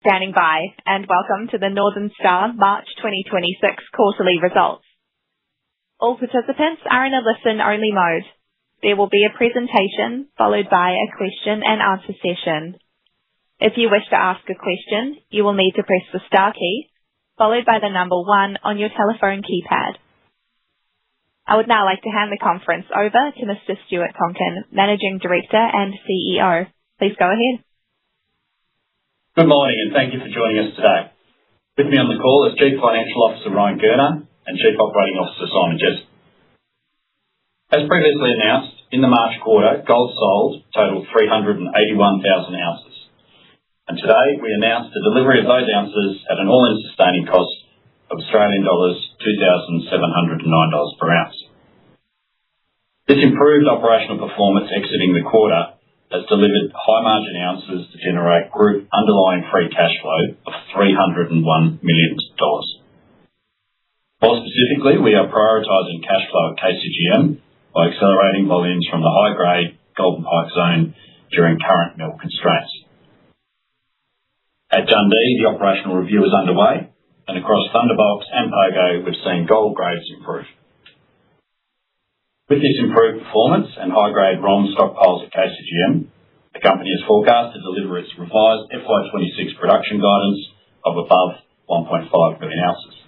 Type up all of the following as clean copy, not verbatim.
Standing by, and welcome to the Northern Star March 2026 quarterly results. All participants are in a listen-only mode. There will be a presentation followed by a question and answer session. If you wish to ask a question, you will need to press the star key, followed by the number 1 on your telephone keypad. I would now like to hand the conference over to Mr. Stuart Tonkin, Managing Director and CEO. Please go ahead. Good morning, and thank you for joining us today. With me on the call is Chief Financial Officer Ryan Gurner and Chief Operating Officer Simon Jessop. As previously announced, in the March quarter, gold sold totaled 381,000 ounces. And today we announced the delivery of those ounces at an all-in sustaining cost of Australian dollars 2,709 per ounce. This improved operational performance exiting the quarter has delivered high margin ounces to generate group underlying free cash flow of $301 million. More specifically, we are prioritising cash flow at KCGM by accelerating volumes from the high-grade Golden Pike zone during current mill constraints. At Dundee, the operational review is underway, and across Thunderbox and Pogo, we've seen gold grades improve. With this improved performance and high-grade ROM stockpiles at KCGM, the company is forecast to deliver its revised FY26 production guidance of above 1.5 million ounces.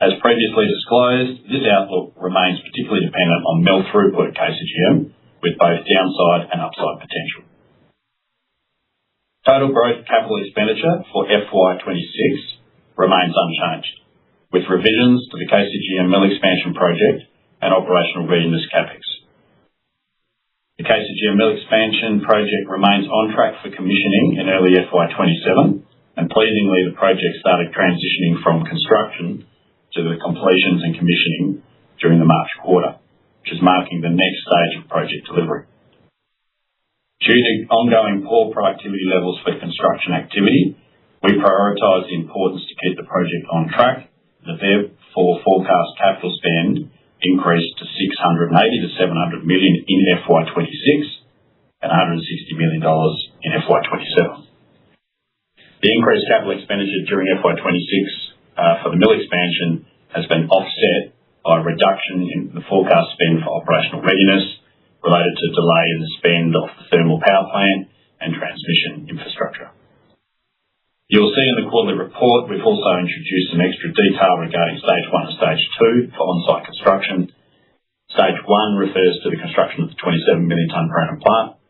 As previously disclosed, this outlook remains particularly dependent on mill throughput at KCGM, with both downside and upside potential. Total growth capital expenditure for FY26 remains unchanged, with revisions to the KCGM mill expansion project and operational readiness CapEx. The KCGM mill expansion project remains on track for commissioning in early FY27, and pleasingly the project started transitioning from construction to the completions and commissioning during the March quarter, which is marking the next stage of project delivery. Due to ongoing poor productivity levels for construction activity, we prioritise the importance to keep the project on track, and therefore forecast capital spend increased to $680 to $700 million in FY26 and $160 million in FY27. The increased capital expenditure during FY26 for the mill expansion has been offset by a reduction in the forecast spend for operational readiness related to delay in the spend of the thermal power plant and transmission infrastructure. You'll see in the quarterly report we've also introduced some extra detail regarding Stage 1 and Stage 2 for on-site construction. Stage 1 refers to the construction of the 27 million tonne per annum plant.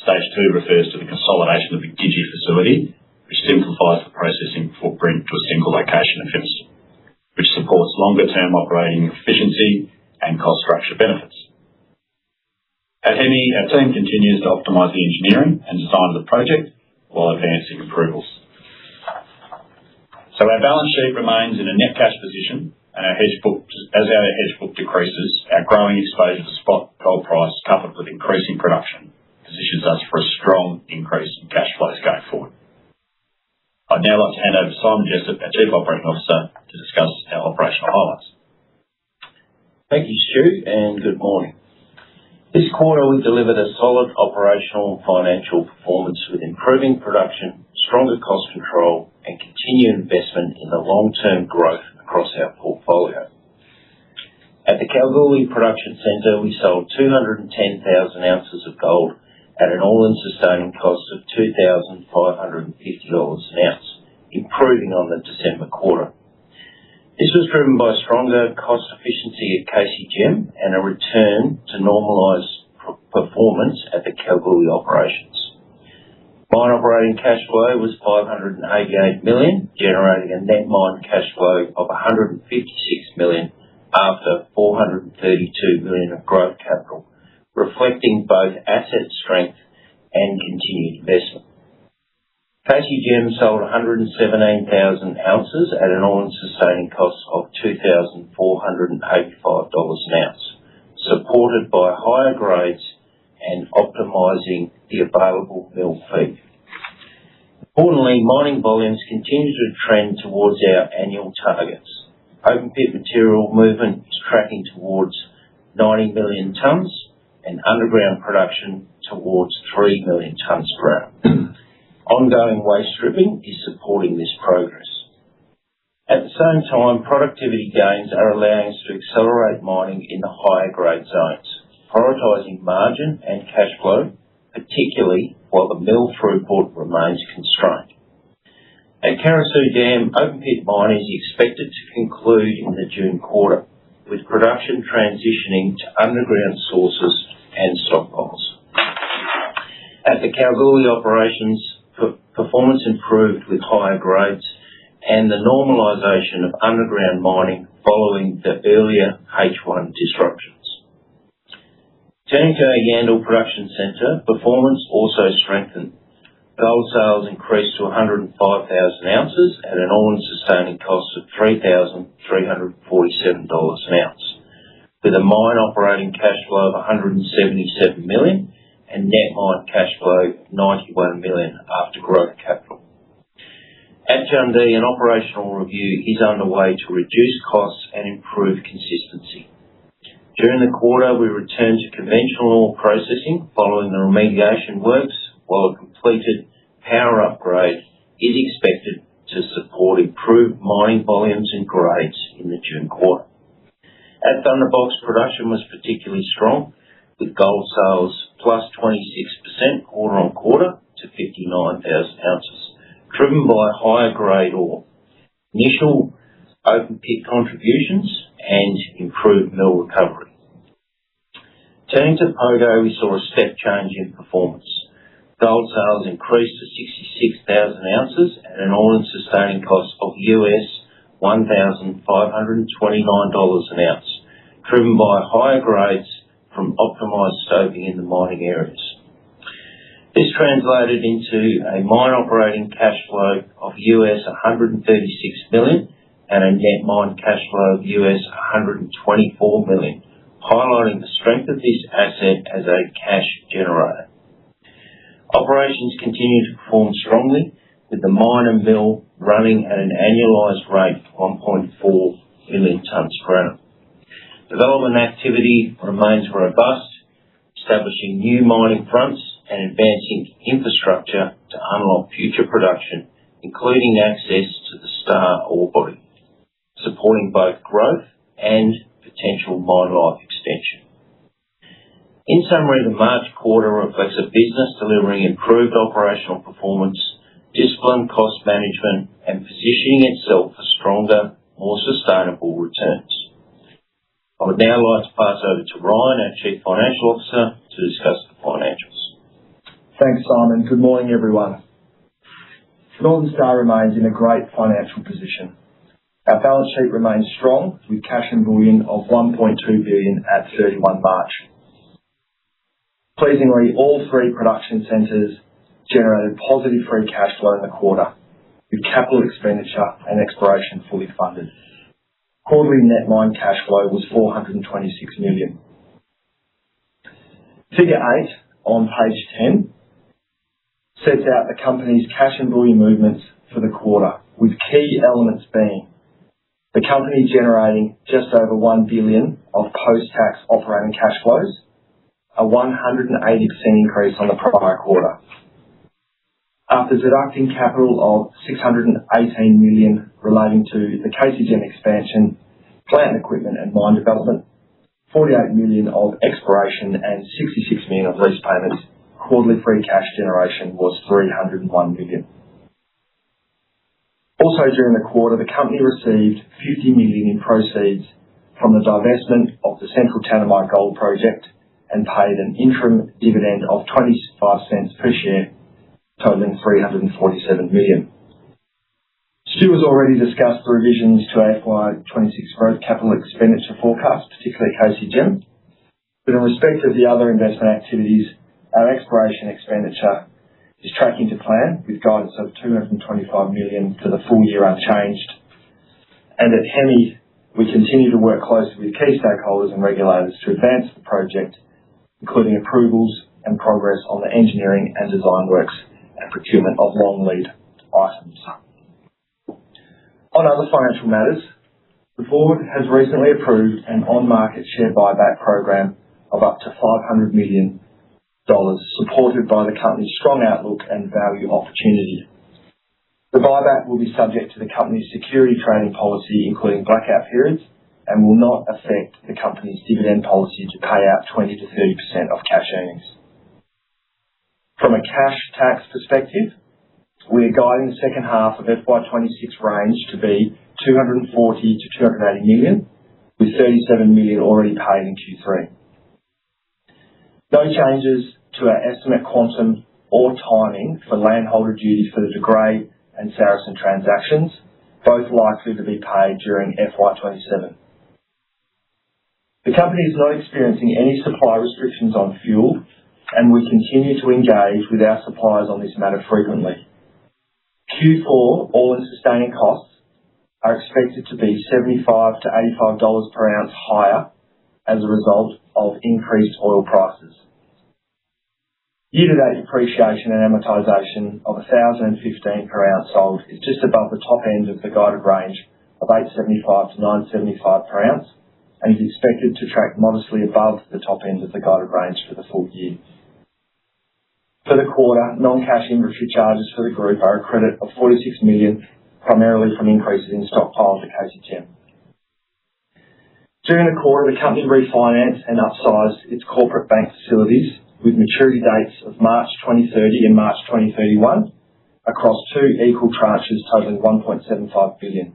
Stage 2 refers to the consolidation of the Gidgee facility, which simplifies the processing footprint to a single location in Fimiston, which supports longer-term operating efficiency and cost structure benefits. At Hemi, our team continues to optimise the engineering and design of the project while advancing approvals. So our balance sheet remains in a net cash position, and our hedge book decreases, our growing exposure to spot gold price coupled with increasing production positions us for a strong increase in cash flows going forward. I'd now like to hand over to Simon Jessop, our Chief Operating Officer, to discuss our operational highlights. Thank you, Stu, and good morning. This quarter we delivered a solid operational and financial performance with improving production, stronger cost control and continued investment in the long-term growth across our portfolio. At the Kalgoorlie Production Centre, we sold 210,000 ounces of gold at an all-in sustaining cost of $2,550 an ounce, improving on the December quarter. This was driven by stronger cost efficiency at KCGM and a return to normalised performance at the Kalgoorlie operations. Mine operating cash flow was $588 million, generating a net mine cash flow of $156 million after $432 million of growth capital, reflecting both asset strength and continued investment. KCGM sold 117,000 ounces at an all-in sustaining cost of $2,485 an ounce, supported by higher grades and optimising the available mill feed. Importantly, mining volumes continue to trend towards our annual targets. Open pit material movement is tracking towards 90 million tonnes and underground production towards 3 million tonnes per annum. Ongoing waste stripping is supporting this progress. At the same time, productivity gains are allowing us to accelerate mining in the higher grade zones, prioritising margin and cash flow, particularly while the mill throughput remains constrained. At Carosue Dam, open pit mining is expected to conclude in the June quarter, with production transitioning to underground sources and stockpiles. At the Kalgoorlie operations, performance improved with higher grades and the normalisation of underground mining following the earlier H1 disruptions. Turning to our Yandal Production Centre, performance also strengthened. Gold sales increased to 105,000 ounces at an all-in sustaining cost of $3,347 an ounce, with a mine operating cash flow of $177 million and net mine cash flow of $91 million after growth capital. At Jundee, an operational review is underway to reduce costs and improve consistency. During the quarter, we returned to conventional ore processing following the remediation works, while a completed power upgrade is expected to support improved mining volumes and grades in the June quarter. At Thunderbox, production was particularly strong, with gold sales plus 26% quarter on quarter to 59,000 ounces, driven by higher grade ore, initial open pit contributions and improved mill recovery. Turning to Pogo, we saw a step change in performance. Gold sales increased to 66,000 ounces at an all-in sustaining cost of $1,529 an ounce, driven by higher grades from optimised stoping in the mining areas. This translated into a mine operating cash flow of $136 million and a net mine cash flow of $124 million, highlighting the strength of this asset as a cash generator. Operations continue to perform strongly, with the mine and mill running at an annualised rate of 1.4 million tonnes per annum. Development activity remains robust, establishing new mining fronts and advancing infrastructure to unlock future production, including access to the Star ore body, supporting both growth and potential mine life extension. In summary, the March quarter reflects a business delivering improved operational performance, disciplined cost management, and positioning itself for stronger, more sustainable returns. I would now like to pass over to Ryan, our Chief Financial Officer, to discuss the financials. Thanks, Simon. Good morning, everyone. Northern Star remains in a great financial position. Our balance sheet remains strong, with cash and bullion of $1.2 billion at 31 March. Pleasingly, all three production centres generated positive free cash flow in the quarter, with capital expenditure and exploration fully funded. Quarterly net mine cash flow was $426 million. Figure 8 on page 10 sets out the company's cash and bullion movements for the quarter, with key elements being the company generating just over $1 billion of post-tax operating cash flows, a 180% increase on the prior quarter. After deducting capital of $618 million relating to the KCGM expansion, plant equipment and mine development, $48 million of exploration and $66 million of lease payments, quarterly free cash generation was $301 million. Also during the quarter, the company received $50 million in proceeds from the divestment of the Central Tanami Gold Project and paid an interim dividend of 25 cents per share, totaling $347 million. Stu has already discussed the revisions to FY26 growth capital expenditure forecast, particularly KCGM. But in respect of the other investment activities, our exploration expenditure is tracking to plan, with guidance of $225 million for the full year unchanged. And at Hemi, we continue to work closely with key stakeholders and regulators to advance the project, including approvals and progress on the engineering and design works and procurement of long lead items. On other financial matters, the board has recently approved an on-market share buyback program of up to $500 million supported by the company's strong outlook and value opportunity. The buyback will be subject to the company's security trading policy, including blackout periods, and will not affect the company's dividend policy to pay out 20 to 30% of cash earnings. From a cash tax perspective, we are guiding the second half of FY26 range to be 240 to 280 million, with 37 million already paid in Q3. No changes to our estimate quantum or timing for landholder duty for the De Grey and Saracen transactions, both likely to be paid during FY27. The company is not experiencing any supply restrictions on fuel, and we continue to engage with our suppliers on this matter frequently. Q4 all-in sustaining costs are expected to be $75 to $85 per ounce higher as a result of increased oil prices. Year-to-date depreciation and amortisation of $1,015 per ounce sold is just above the top end of the guided range of $875 to $975 per ounce, and is expected to track modestly above the top end of the guided range for the full year. For the quarter, non-cash inventory charges for the group are a credit of 46 million, primarily from increases in stockpiles at KCGM. During the quarter, the company refinanced and upsized its corporate bank facilities with maturity dates of March 2030 and March 2031 across two equal tranches totaling 1.75 billion.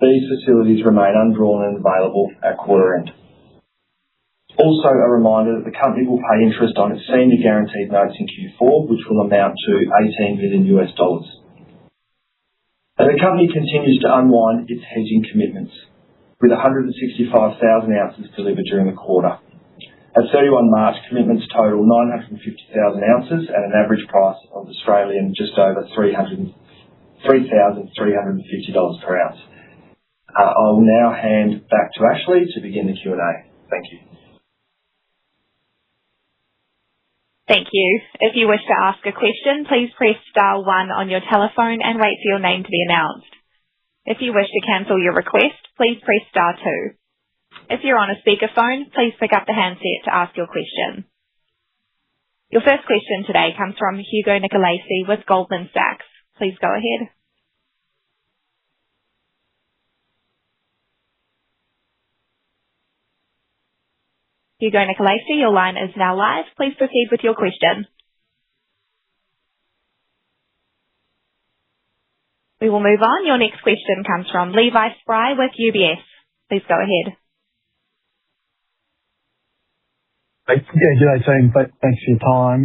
These facilities remain undrawn and available at quarter end. Also, a reminder that the company will pay interest on its senior guaranteed notes in Q4, which will amount to $18 million. And the company continues to unwind its hedging commitments, with 165,000 ounces delivered during the quarter. At 31 March, commitments total 950,000 ounces at an average price of just over $3,350 per ounce. I will now hand back to Ashley to begin the Q&A. Thank you. Thank you. If you wish to ask a question, please press star 1 on your telephone and wait for your name to be announced. If you wish to cancel your request, please press star 2. If you're on a speakerphone, please pick up the handset to ask your question. Your first question today comes from Hugo Nicolaci with Goldman Sachs. Please go ahead. Hugo Nicolaci, your line is now live. Please proceed with your question. We will move on. Your next question comes from Levi Spry with UBS. Please go ahead. Yeah, g'day team. Thanks for your time.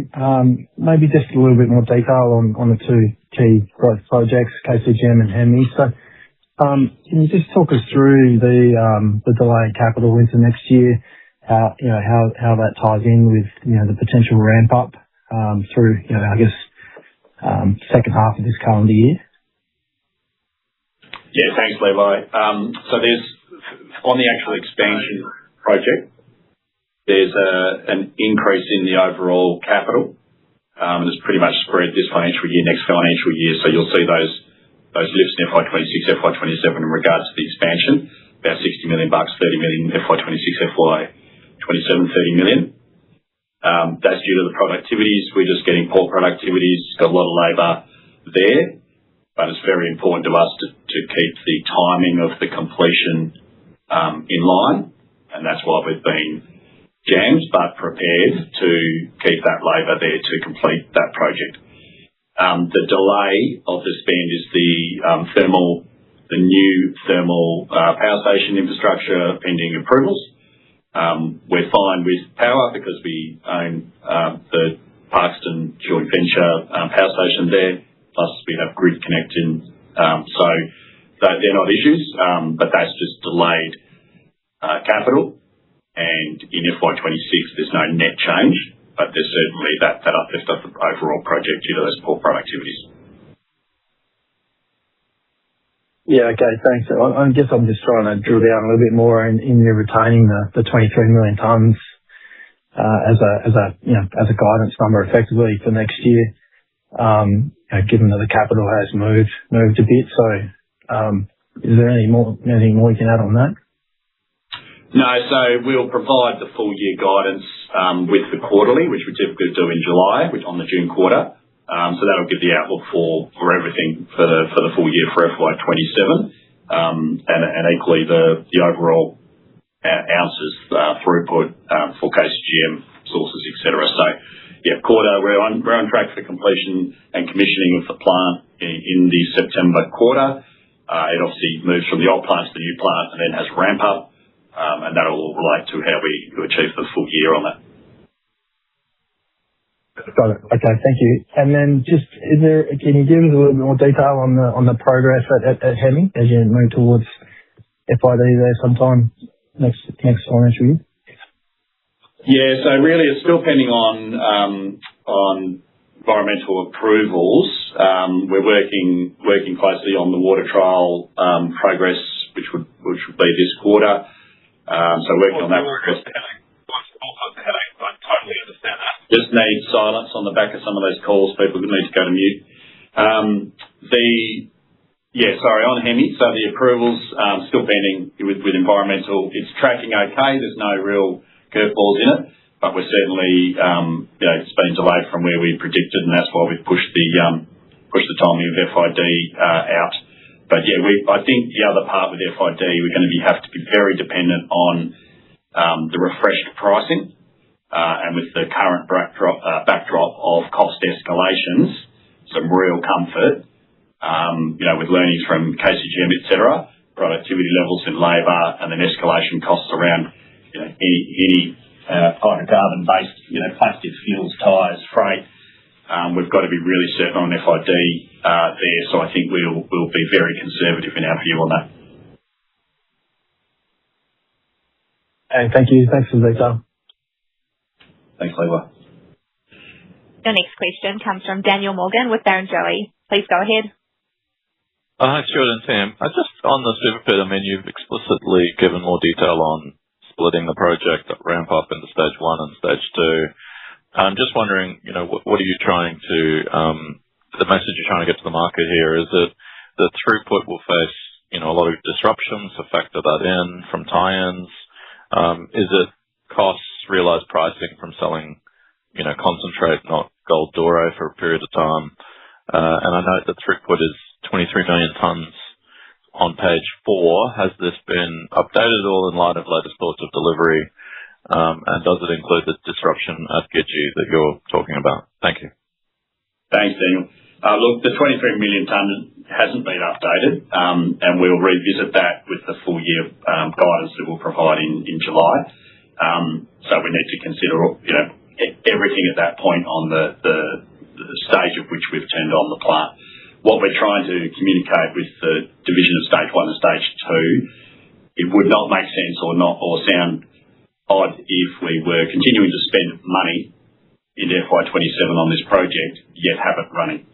Maybe just a little bit more detail on the two key growth projects, KCGM and Hemi. So, can you just talk us through the delay in capital into next year? How that ties in with the potential ramp up through second half of this calendar year. Yeah, thanks, Levi. So there's on the actual expansion project, there's an increase in the overall capital. And it's pretty much spread this financial year, next financial year. So you'll see those lifts in FY26, FY27 in regards to the expansion, about 60 million bucks, 30 million FY26, FY27, 30 million. That's due to the productivities. We're just getting poor productivities. Got a lot of labour there, but it's very important to us to keep the timing of the completion in line, and that's why we've been jammed but prepared to keep that labour there to complete that project. The delay of the spend is the new thermal power station infrastructure pending approvals. We're fine with power because we own the Parkston joint venture power station there, plus we have grid connecting, so they're not issues, but that's just delayed capital. And in FY26, there's no net change, but there's certainly that uplift of the overall project due to those poor productivities. Yeah, okay, thanks. I guess I'm just trying to drill down a little bit more in you retaining the 23 million tonnes as a guidance number effectively for next year, given that the capital has moved a bit. So, is there anything more you can add on that? No, so we'll provide the full year guidance with the quarterly, which we typically do in July, which on the June quarter. So that'll give the outlook for everything for the full year for FY27, and equally the overall ounces throughput for KCGM sources, etc. So yeah, quarter we're on track for completion and commissioning of the plant in the September quarter. It obviously moves from the old plant to the new plant and then has ramp up, and that will relate to how we achieve the full year on that. Got it. Okay, thank you. And then just, can you give us a little bit more detail on the progress at Hemi as you move towards FID there sometime next financial year? Yeah, so really it's still pending on environmental approvals. We're working closely on the water trial progress, which would be this quarter. So working on that. I totally understand that. Just need silence on the back of some of those calls. People need to go to mute. On Hemi. So the approvals still pending with environmental. It's tracking okay. There's no real curveballs in it, but we're certainly it's been delayed from where we predicted, and that's why we've pushed the timing of FID out. But yeah, I think the other part with FID, we're going to have to be very dependent on the refreshed pricing. And with the current backdrop of cost escalations, some real comfort, with learnings from KCGM, etc., productivity levels in labour, and then escalation costs around, any hydrocarbon-based, plastic fuels, tyres, freight. We've got to be really certain on FID there. So I think we'll be very conservative in our view on that. And thank you. Thanks for the detail. Thanks, Levi. Your next question comes from Daniel Morgan with Barrenjoey. Please go ahead. Hi, Stuart and Tim. Just on the super pit, you've explicitly given more detail on splitting the project ramp up into stage 1 and stage 2. I'm just wondering, what are you trying to, the message you're trying to get to the market here, is it the throughput will face, a lot of disruptions, so factor that in from tie-ins? Is it costs, realised pricing from selling, concentrate, not gold doré for a period of time? And I note that throughput is 23 million tonnes on page 4. Has this been updated at all in light of latest thoughts of delivery? And does it include the disruption at Gidgee that you're talking about? Thank you. Thanks, Daniel. Look, the 23 million tonne hasn't been updated, and we'll revisit that with the full year guidance that we'll provide in July. So we need to consider, everything at that point on the stage at which we've turned on the plant. What we're trying to communicate with the division of stage 1 and stage 2, it would not make sense or sound odd if we were continuing to spend money in FY27 on this project, yet have it running.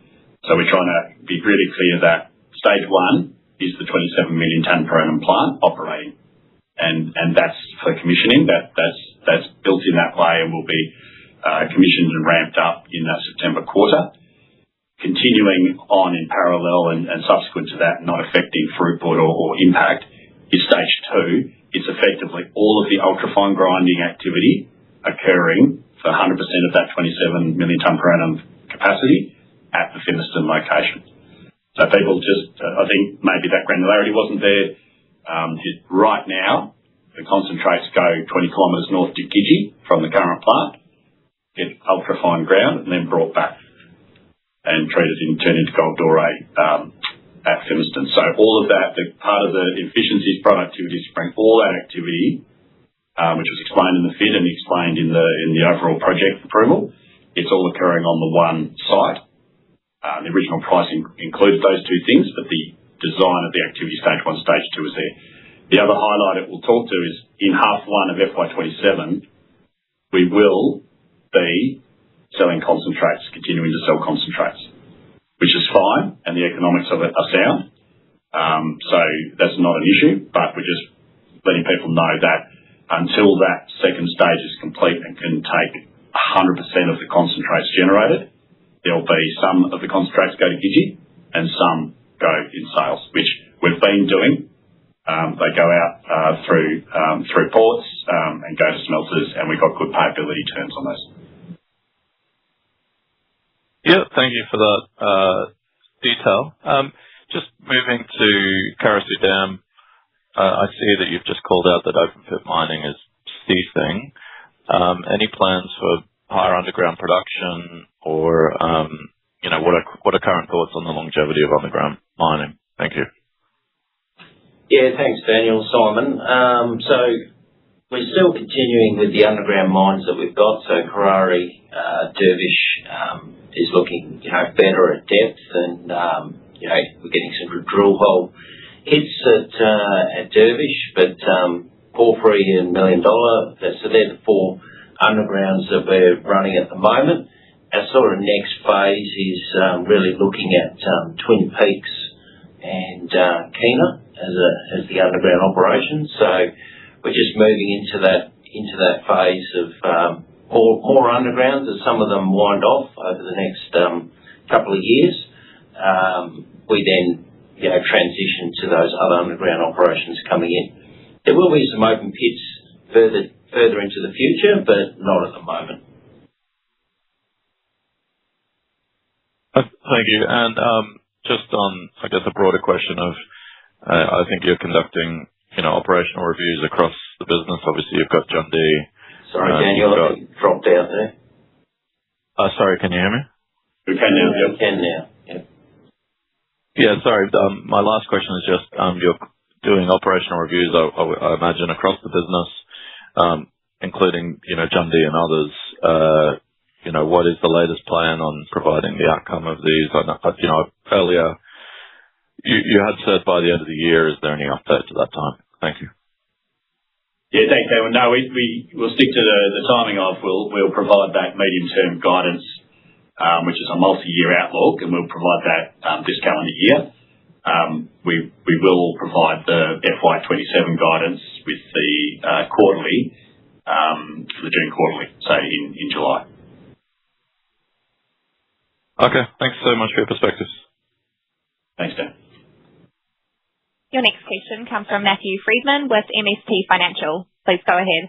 So we're trying to be really clear that stage 1 is the 27 million tonne per annum plant operating. And that's for commissioning. That's built in that way and will be commissioned and ramped up in that September quarter. Continuing on in parallel and subsequent to that, not affecting throughput or impact, is stage 2. It's effectively all of the ultrafine grinding activity occurring for 100% of that 27 million tonne per annum capacity at the Fimiston location. So people I think maybe that granularity wasn't there. Right now, the concentrates go 20 kilometres north to Gidgee from the current plant, get ultrafine ground, and then brought back and treated and turned into gold doré at Fimiston. So all of that, the part of the efficiencies, productivity, to bring all that activity, which was explained in the FID and explained in the overall project approval, it's all occurring on the one site. The original pricing included those two things, but the design of the activity stage 1, stage 2 is there. The other highlight it will talk to is in half 1 of FY27, we will be selling concentrates, continuing to sell concentrates, which is fine, and the economics of it are sound. So that's not an issue, but we're just letting people know that until that second stage is complete and can take 100% of the concentrates generated, there'll be some of the concentrates go to Gidgee and some go in sales, which we've been doing. They go out through ports, and go to smelters, and we've got good payability terms on those. Yeah, thank you for that detail. Just moving to Carosue Dam, I see that you've just called out that open pit mining is ceasing. Any plans for higher underground production or, what are current thoughts on the longevity of underground mining? Thank you. Yeah, thanks, Daniel. Simon. So we're still continuing with the underground mines that we've got. So Karari, Dervish is looking, better at depth, and we're getting some good drill hole hits at Dervish, but Porphyry and $1 Million. So they're the 4 undergrounds that we're running at the moment. Our sort of next phase is really looking at Twin Peaks and Kena as the underground operation. So we're just moving into that phase of more undergrounds as some of them wind off over the next couple of years. We then transition to those other underground operations coming in. There will be some open pits further into the future, but not at the moment. Thank you. And just on, I guess, a broader question of, I think you're conducting, operational reviews across the business. Obviously, you've got Jundee. Sorry, Daniel, I think you dropped out there. Sorry, can you hear me? We can now. We can now. Yeah. Yeah, sorry. My last question is just, you're doing operational reviews, I imagine, across the business, including, Jundee and others. What is the latest plan on providing the outcome of these? Earlier, you had said by the end of the year. Is there any update to that time? Thank you. Yeah, thanks, David. No, we'll stick to the timing of we'll provide that medium-term guidance, which is a multi-year outlook, and we'll provide that this calendar year. We will provide the FY27 guidance with the quarterly, for the June quarterly, say in July. Okay, thanks so much for your perspectives. Thanks, Dan. Your next question comes from Matthew Friedman with MST Financial. Please go ahead.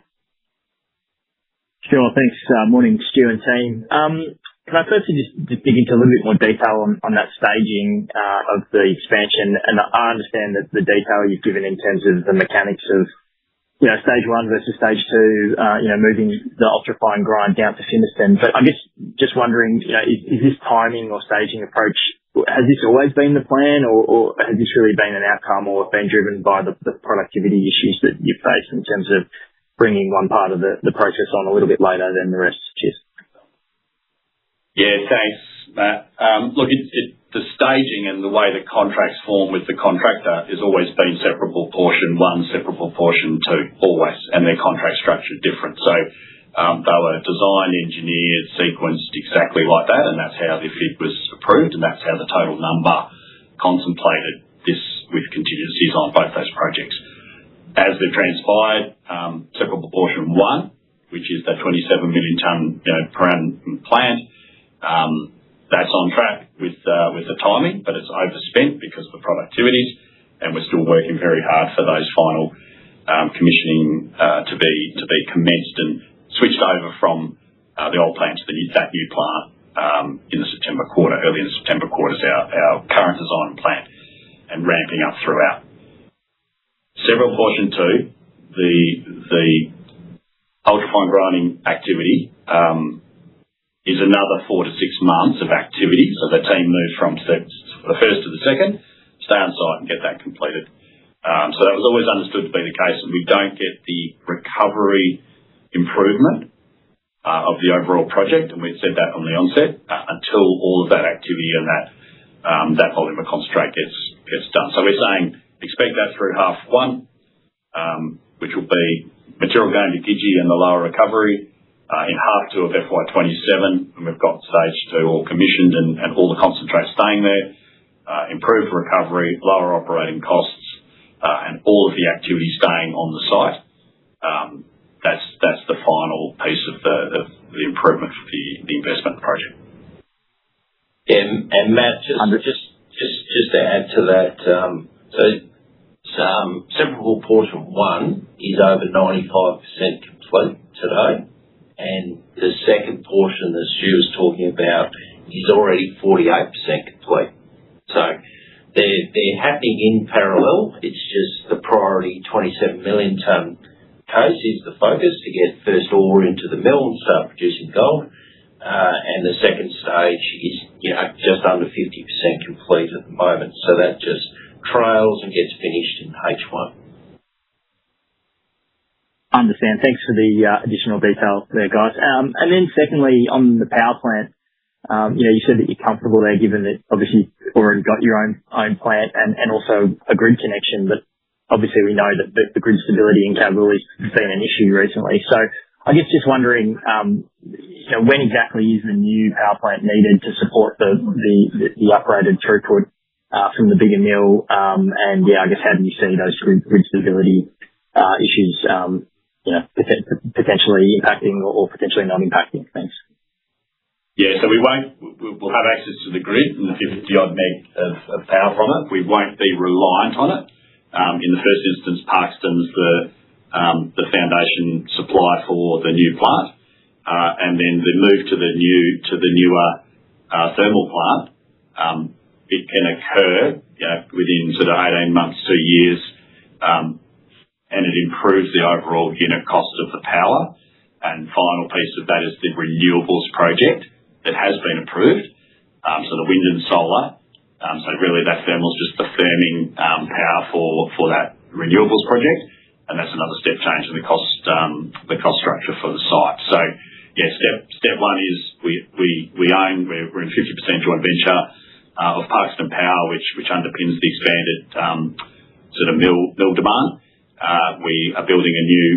Sure, thanks. Morning, Stu and team. Can I firstly just dig into a little bit more detail on that staging of the expansion? And I understand that the detail you've given in terms of the mechanics of stage 1 versus stage 2, moving the ultra-fine grind down to Fimiston. But I guess just wondering, is this timing or staging approach, has this always been the plan, or has this really been an outcome or been driven by the productivity issues that you face in terms of bringing one part of the process on a little bit later than the rest? Cheers. Yeah, thanks, Matt. Look, the staging and the way the contracts form with the contractor has always been separable portion 1, separable portion 2, always, and their contract structure different. So they were designed, engineered, sequenced exactly like that, and that's how the FID was approved, and that's how the total number contemplated this with contingencies on both those projects. As they've transpired, separable portion 1, which is that 27 million tonne per annum plant, that's on track with the timing, but it's overspent because of the productivities, and we're still working very hard for those final commissioning to be commenced and switched over from the old plant to that new plant in the September quarter. Early in the September quarter is our current design plant, and ramping up throughout. Several portion 2, the ultrafine grinding activity is another 4 to 6 months of activity. So the team moves from the first to the second, stay on site and get that completed. So that was always understood to be the case, and we don't get the recovery improvement of the overall project, and we've said that on the onset, until all of that activity and that volume of concentrate gets done. So we're saying expect that through half 1, which will be material going to Gidgee and the lower recovery. In half 2 of FY27, and we've got stage 2 all commissioned and all the concentrate staying there, improved recovery, lower operating costs, and all of the activity staying on the site. That's the final piece of the improvement for the investment project. And Matt, just to add to that, so Separable Portion 1 is over 95% complete today, and the second portion that Stu was talking about is already 48% complete. So they're happening in parallel. It's just the priority 27 million tonne case is the focus to get first ore into the mill and start producing gold. And the second stage is, just under 50% complete at the moment. So that just trails and gets finished in H1. Understand. Thanks for the additional detail there, guys. And then secondly, on the power plant, you said that you're comfortable there, given that obviously you've already got your own plant and also a grid connection. But obviously we know that the grid stability in Kalgoorlie has been an issue recently. So I guess just wondering, when exactly is the new power plant needed to support the upgraded throughput from the bigger mill? And I guess how do you see those grid stability issues, potentially impacting or potentially not impacting? Thanks. Yeah, so we'll have access to the grid and the 50 odd meg of power from it. We won't be reliant on it. In the first instance, Parkston's the foundation supply for the new plant, and then the move to the newer thermal plant. It can occur within sort of 18 months, 2 years, and it improves the overall unit cost of the power. And final piece of that is the renewables project that has been approved, so the wind and solar. So really that thermal is just the firming power for that renewables project, and that's another step change in the cost structure for the site. So yeah, step one is we're in 50% joint venture of Parkston Power, which underpins the expanded sort of mill demand. We are building a new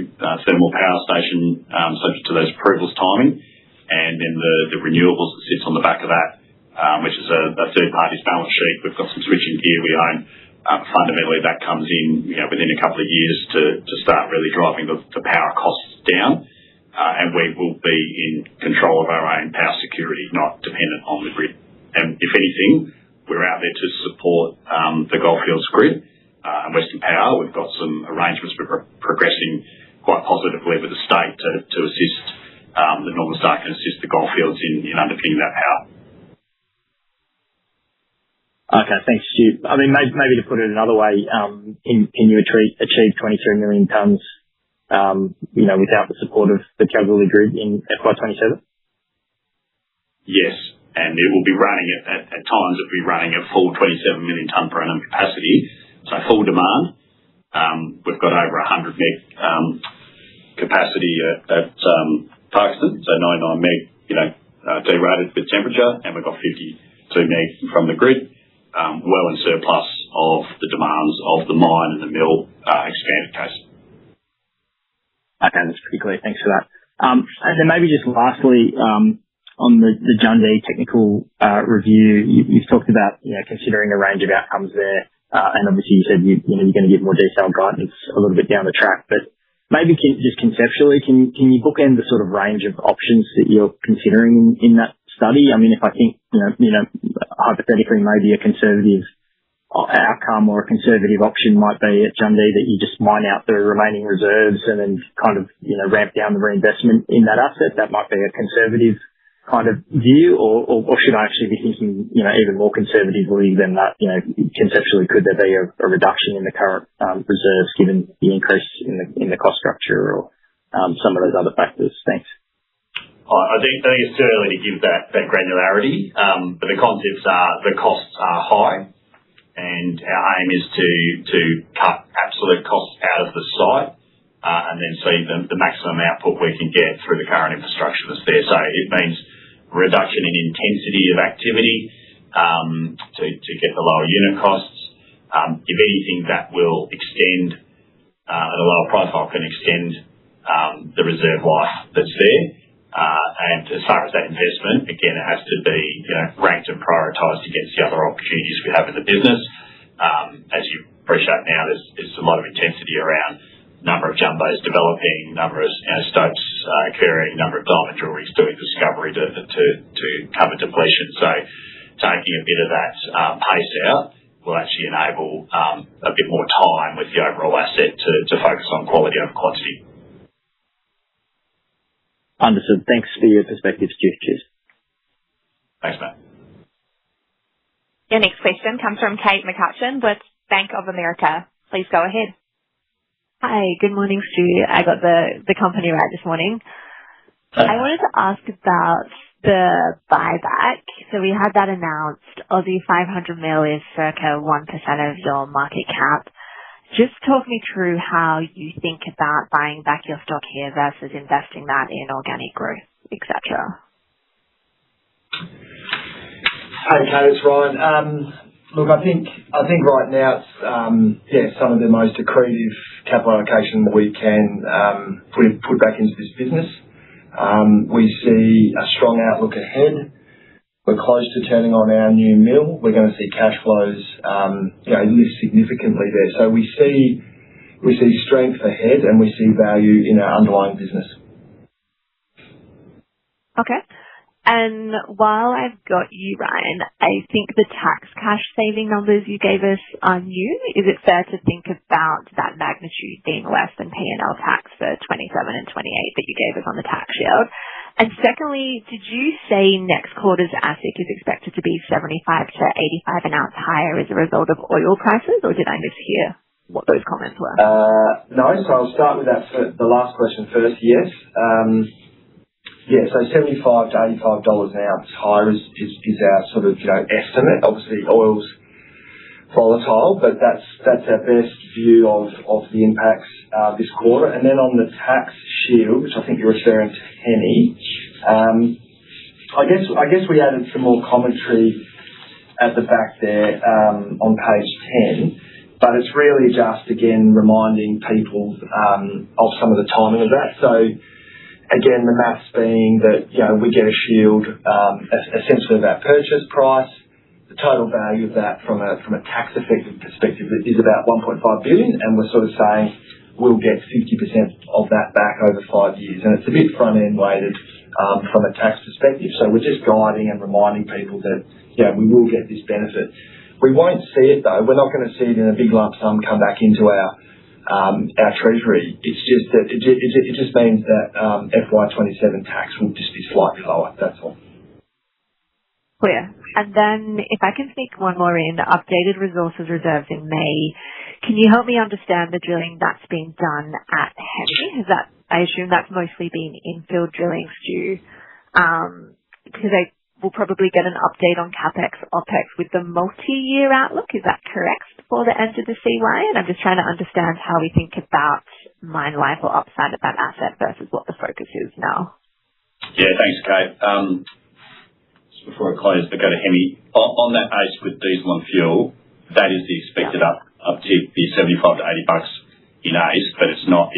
thermal power station subject to those approvals timing, and then the renewables that sits on the back of that, which is a third party's balance sheet. We've got some switching gear we own. Fundamentally, that comes in within a couple of years to start really driving the power costs down, and we will be in control of our own power security, not dependent on the grid. And if anything, we're out there to support the Goldfields grid and Western Power. We've got some arrangements we're progressing quite positively with the state to assist the Northern Star can assist the Goldfields in underpinning that power. Okay, thanks, Stu. I mean, maybe to put it another way, can you achieve 23 million tonnes, without the support of the Kalgoorlie grid in FY27? Yes, and it will be running at times. It will be running at full 27 million tonne per annum capacity. So full demand. We've got over 100 meg capacity at Parkston, so 99 meg, derated with temperature, and we've got 52 meg from the grid. Well in surplus of the demands of the mine and the mill expanded case. Okay, that's pretty clear. Thanks for that. And then maybe just lastly, on the Jundee technical review, you've talked about considering a range of outcomes there, and obviously you said you're going to give more detailed guidance a little bit down the track, but maybe just conceptually, can you bookend the sort of range of options that you're considering in that study? I mean, if I think, hypothetically, maybe a conservative outcome or a conservative option might be at Jundee that you just mine out the remaining reserves and then kind of, ramp down the reinvestment in that asset. That might be a conservative kind of view, or should I actually be thinking, even more conservatively than that? Conceptually, could there be a reduction in the current reserves given the increase in the cost structure or some of those other factors? Thanks. I think it's too early to give that granularity, but the concepts are the costs are high, and our aim is to cut absolute costs out of the site and then see the maximum output we can get through the current infrastructure that's there. So it means reduction in intensity of activity to get the lower unit costs. If anything, that will extend at a lower profile can extend the reserve life that's there. And as far as that investment, again, it has to be ranked and prioritised against the other opportunities we have in the business. As you appreciate now, there's a lot of intensity around number of jumbos developing, number of stopes occurring, number of diamond drill rigs doing discovery to cover depletion. So taking a bit of that pace out will actually enable a bit more time with the overall asset to focus on quality over quantity. Understood. Thanks for your perspective, Stu. Cheers. Thanks, Matt. Your next question comes from Kate McCutcheon with Bank of America. Please go ahead. Hi, good morning, Stu. I got the company right this morning. I wanted to ask about the buyback. So we had that announced. Aussie 500 mil is circa 1% of your market cap. Just talk me through how you think about buying back your stock here versus investing that in organic growth, etc. Hey, Kate, it's Ryan. Look, I think right now it's some of the most accretive capital allocation that we can put back into this business. We see a strong outlook ahead. We're close to turning on our new mill. We're going to see cash flows lift significantly there. So we see strength ahead, and we see value in our underlying business. Okay. And while I've got you, Ryan, I think the tax cash saving numbers you gave us are new. Is it fair to think about that magnitude being less than P&L tax for 27 and 28 that you gave us on the tax shield? And secondly, did you say next quarter's AISC is expected to be 75 to 85 an ounce higher as a result of oil prices, or did I mishear what those comments were? No, so I'll start with the last question first. Yes. So $75 to $85 an ounce higher is our sort of estimate. Obviously, oil's volatile, but that's our best view of the impacts this quarter. And then on the tax shield, which I think you're referring to Hemi, I guess we added some more commentary at the back there on page 10, but it's really just again reminding people of some of the timing of that. So again, the maths being that, we get a shield, essentially of our purchase price. The total value of that from a tax effective perspective is about 1.5 billion, and we're sort of saying we'll get 50% of that back over 5 years. And it's a bit front-end weighted from a tax perspective. So we're just guiding and reminding people that, we will get this benefit. We won't see it, though. We're not going to see it in a big lump sum come back into our treasury. It's just that it just means that FY27 tax will just be slightly lower. That's all. Clear. And then if I can sneak one more in, updated resources reserves in May. Can you help me understand the drilling that's been done at Hemi? I assume that's mostly been infill drilling, Stu, because we'll probably get an update on CapEx, OpEx with the multi-year outlook. Is that correct for the end of the CY? And I'm just trying to understand how we think about mine life or upside of that asset versus what the focus is now. Yeah, thanks, Kate. Just before I close, but go to Hemi. On that AISC with diesel and fuel, that is the expected uptick, the $75 to $80 in AISC, but it's not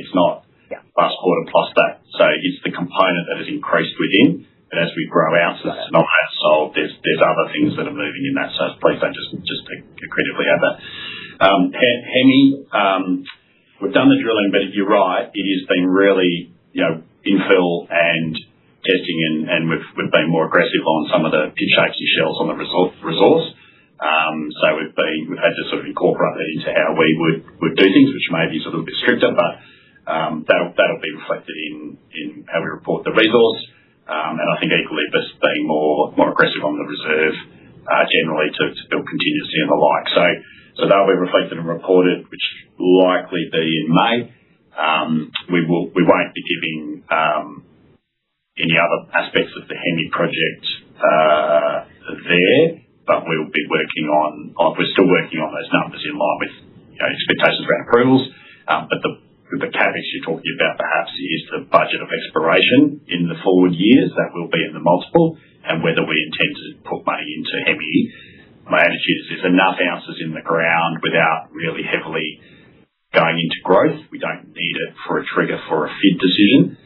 last quarter plus that. So it's the component that has increased within. But as we grow ounces, not that sold, there's other things that are moving in that. So please don't just critically add that. Hemi, we've done the drilling, but you're right, it has been really, infill and testing, and we've been more aggressive on some of the pit shapes and shells on the resource. So we've had to sort of incorporate that into how we would do things, which may be sort of a bit stricter, but that'll be reflected in how we report the resource. And I think equally just being more aggressive on the reserve generally to build contingency and the like. So they'll be reflected and reported, which will likely be in May. We won't be giving any other aspects of the Hemi project there, but we'll be working on. We're still working on those numbers in line with expectations around approvals. But the CapEx you're talking about perhaps is the budget of exploration in the forward years. That will be in the multiple, and whether we intend to put money into Hemi. My attitude is there's enough ounces in the ground without really heavily going into growth. We don't need it for a trigger for a FID decision.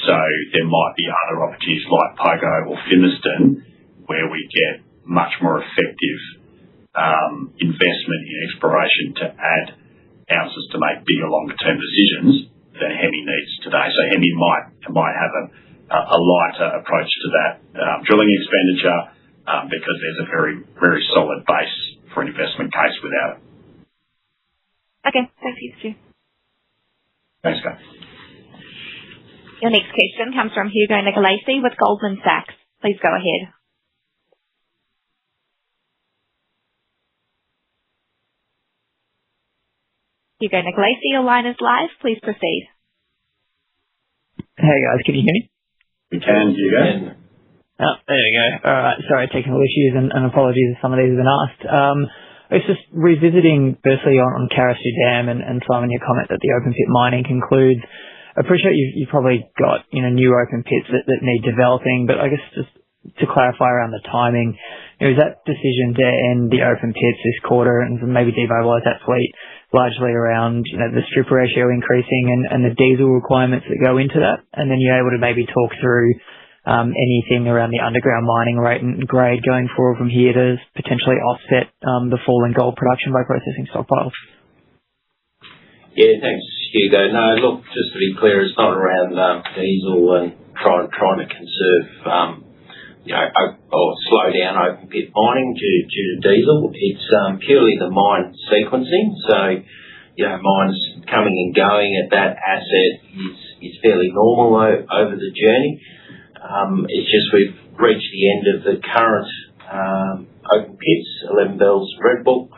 So there might be other opportunities like Pogo or Fimiston where we get much more effective investment in exploration to add ounces to make bigger, longer-term decisions than Hemi needs today. So Hemi might have a lighter approach to that drilling expenditure because there's a very, very solid base an investment case without it. Okay. Thank you, Stu. Thanks, Kate. Your next question comes from Hugo Nicolaci with Goldman Sachs. Please go ahead. Hugo Nicolaci, your line is live. Please proceed. Hey guys, can you hear me? We can, Hugo. Oh, there we go. All right. Sorry, technical issues and apologies if some of these have been asked. It's just revisiting firstly on Carosue Dam and Simon, your comment that the open pit mining concludes. I appreciate you've probably got, new open pits that need developing, but I guess just to clarify around the timing, is that decision to end the open pits this quarter and maybe demobilise that fleet largely around, the strip ratio increasing and the diesel requirements that go into that? And then you're able to maybe talk through anything around the underground mining rate and grade going forward from here to potentially offset the fall in gold production by processing stockpiles? Yeah, thanks, Hugo. No, look, just to be clear, it's not around diesel and trying to conserve, or slow down open pit mining due to diesel. It's purely the mine sequencing. So, mines coming and going at that asset is fairly normal over the journey. It's just we've reached the end of the current open pits. 11 Bells Red Book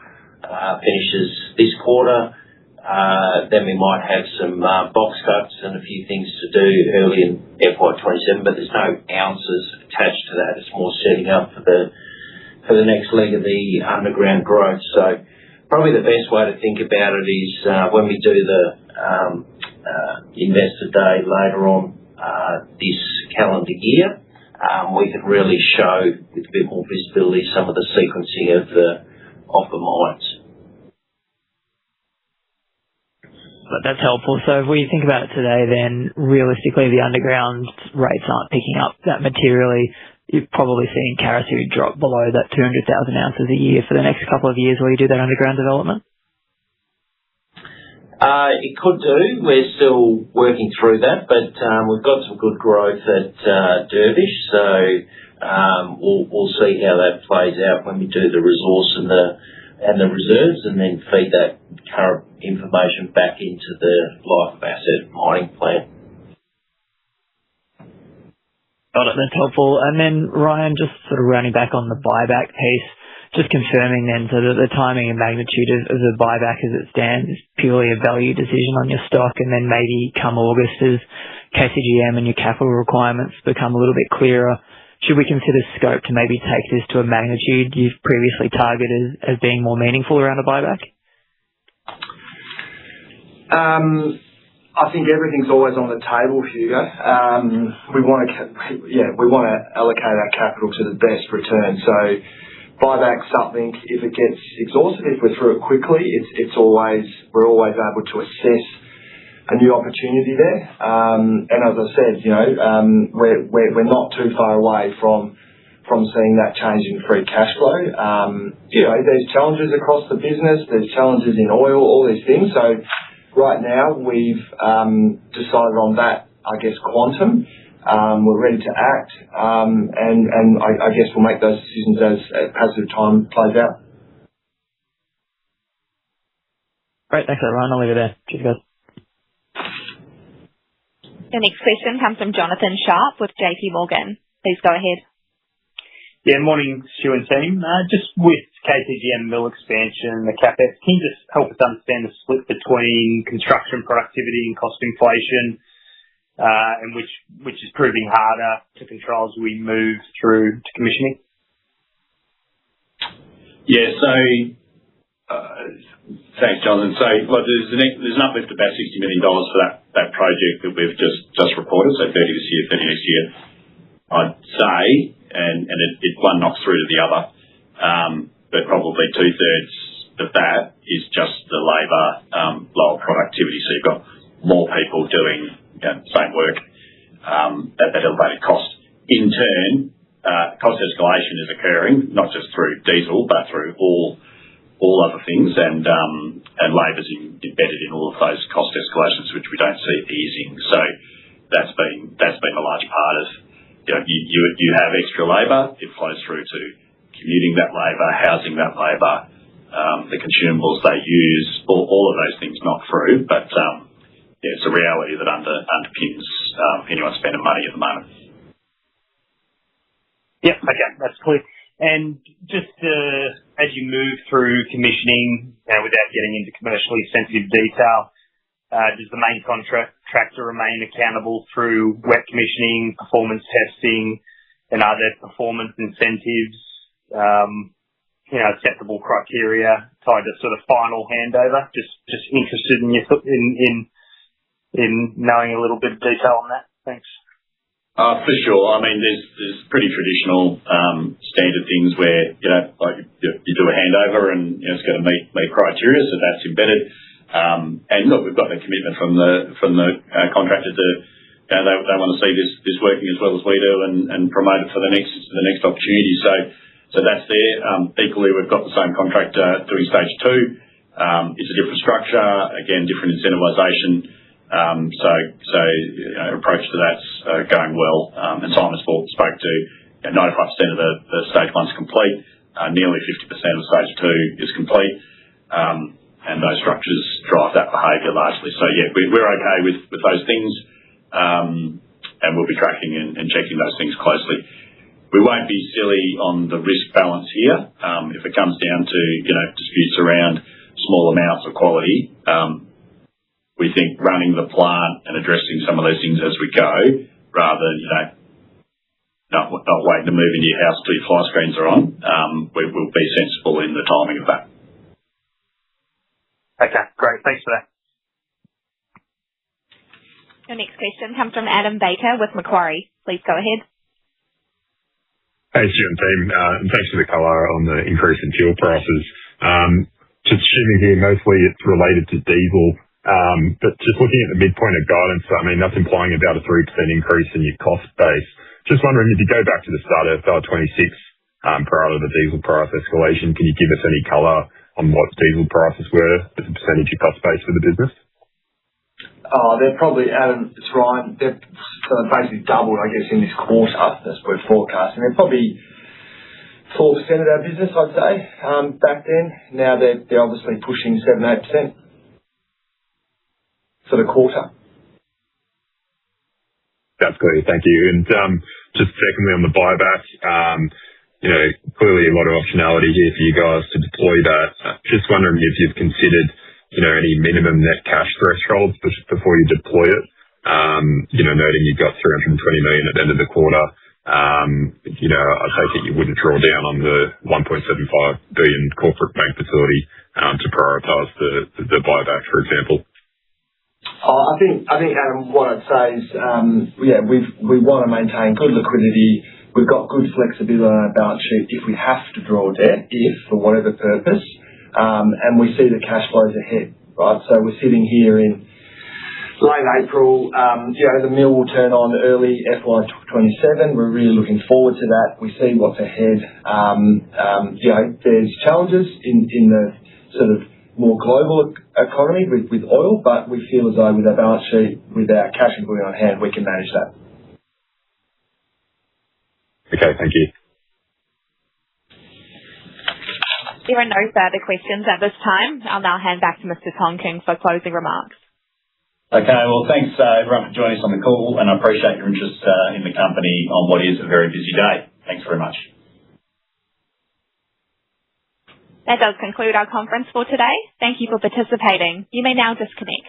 finishes this quarter. Then we might have some box cuts and a few things to do early in FY27, but there's no ounces attached to that. It's more setting up for the next leg of the underground growth. So probably the best way to think about it is when we do the Investor Day later on this calendar year, we can really show with a bit more visibility some of the sequencing of the mines. That's helpful. So if we think about it today, then realistically the underground rates aren't picking up that materially. You're probably seeing Carosue drop below that 200,000 ounces a year for the next couple of years while you do that underground development? It could do. We're still working through that, but we've got some good growth at Dervish, so we'll see how that plays out when we do the resource and the reserves, and then feed that current information back into the life of asset mining plan. Got it. That's helpful. And then, Ryan, just sort of rounding back on the buyback piece, just confirming then, so that the timing and magnitude of the buyback as it stands is purely a value decision on your stock, and then maybe come August as KCGM and your capital requirements become a little bit clearer, should we consider scope to maybe take this to a magnitude you've previously targeted as being more meaningful around a buyback? I think everything's always on the table, Hugo. We want to allocate our capital to the best return. So buyback's something, if it gets exhausted, if we're through it quickly, we're always able to assess a new opportunity there. And as I said, we're not too far away from seeing that change in free cash flow. There's challenges across the business. There's challenges in oil, all these things. So right now we've decided on that, quantum. We're ready to act, and I guess we'll make those decisions as the time plays out. Great, thanks, Ryan. I'll leave it there. Cheers, guys. The next question comes from Jonathan Sharp with JP Morgan. Please go ahead. Yeah, morning, Stu and team. Just with KCGM mill expansion and the CapEx, can you just help us understand the split between construction productivity and cost inflation, and which is proving harder to control as we move through to commissioning? Yeah, so thanks, Jonathan. So there's an uplift of about $60 million for that project that we've just reported, so 30 this year, 30 next year, I'd say, and it one knocks through to the other, but probably 2/3 of that is just the labour, lower productivity. So you've got more people doing same work at that elevated cost. In turn, cost escalation is occurring not just through diesel but through all other things, and labour's embedded in all of those cost escalations, which we don't see easing. So that's been a large part of you have extra labour. It flows through to commuting that labour, housing that labour, the consumables they use, all of those things knock through. But it's a reality that underpins anyone spending money at the moment. Yep. Okay, that's clear. And just as you move through commissioning, without getting into commercially sensitive detail, does the main contractor remain accountable through wet commissioning, performance testing, and are there performance incentives, acceptable criteria tied to sort of final handover? Just interested in knowing a little bit of detail on that. Thanks. For sure. I mean, there's pretty traditional standard things where like you do a handover and it's got to meet criteria, so that's embedded. And look, we've got the commitment from the contractor to they want to see this working as well as we do and promote it for the next opportunity. So that's there. Equally, we've got the same contractor doing stage 2. It's a different structure, again, different incentivisation. Approach to that's going well. And Simon spoke to 95% of the stage 1's complete, nearly 50% of stage 2 is complete, and those structures drive that behaviour largely. So yeah, we're okay with those things, and we'll be tracking and checking those things closely. We won't be silly on the risk balance here. If it comes down to disputes around small amounts of quality. We think running the plant and addressing some of those things as we go, rather than, not waiting to move into your house till your fly screens are on, we'll be sensible in the timing of that. Okay, great. Thanks for that. Your next question comes from Adam Baker with Macquarie. Please go ahead. Hey, Stu and team. And thanks for the colour on the increase in fuel prices. Just assuming here, mostly it's related to diesel. But just looking at the midpoint of guidance, I mean, that's implying about a 3% increase in your cost base. Just wondering, if you go back to the start of FY26, prior to the diesel price escalation, can you give us any colour on what diesel prices were as a percentage of cost base for the business? They're probably, Adam, it's Ryan, they're basically doubled, I guess, in this quarter. That's what we're forecasting. They're probably 4% of our business, I'd say, back then. Now they're obviously pushing 7-8%. For the quarter. That's clear. Thank you. And just secondly on the buyback, clearly a lot of optionality here for you guys to deploy that. Just wondering if you've considered, any minimum net cash thresholds before you deploy it. Noting you've got 320 million at the end of the quarter. I take it you wouldn't draw down on the 1.75 billion corporate bank facility to prioritise the buyback, for example. I think, Adam, what I'd say is, we want to maintain good liquidity. We've got good flexibility on our balance sheet if we have to draw debt, for whatever purpose, and we see the cash flows ahead, right? So we're sitting here in late April. The mill will turn on early FY27. We're really looking forward to that. We see what's ahead. There's challenges in the sort of more global economy with oil, but we feel as though with our balance sheet, with our cash and bullion on hand, we can manage that. Okay, thank you. There are no further questions at this time. I'll now hand back to Mr. Tonkin for closing remarks. Okay, well, thanks everyone for joining us on the call, and I appreciate your interest in the company on what is a very busy day. Thanks very much. That does conclude our conference for today. Thank you for participating. You may now disconnect.